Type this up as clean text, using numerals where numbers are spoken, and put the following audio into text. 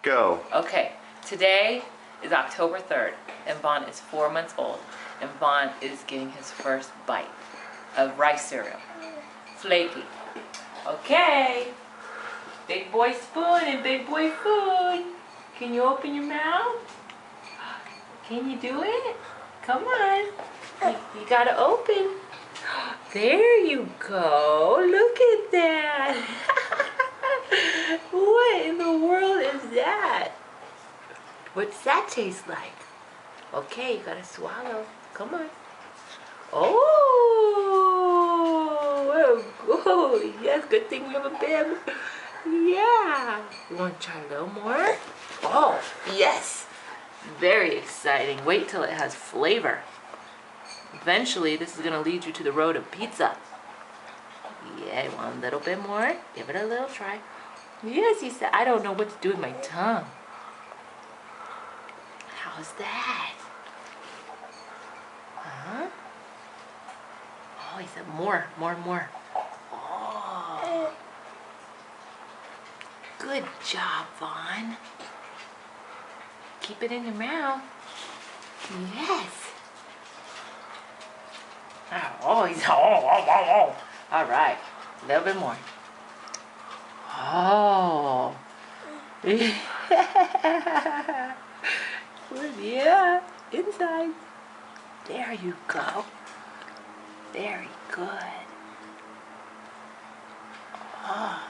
Go. Okay, today is October 3rd, and Vaughn is 4 months old, and Vaughn is getting his first bite of rice cereal. Flaky. Okay, big boy spoon and big boy food. Can you open your mouth? Can you do it? Come on. You gotta open. There you go. Look at that. What in the world is that? What's that taste like? Okay, you gotta swallow. Come on. Oh, good. Yes, good thing we have a bib. Yeah. You want to try a little more? Oh, yes. Very exciting. Wait till it has flavor. Eventually, this is going to lead you to the road of pizza. Yeah, you want a little bit more? Give it a little try. Yes, he said, I don't know what to do with my tongue. How's that? Huh? Oh, he said more. Oh. Good job, Vaughn. Keep it in your mouth. Yes. Oh, he's oh. All right, a little bit more. Oh. Yeah, inside. There you go. Very good. Oh.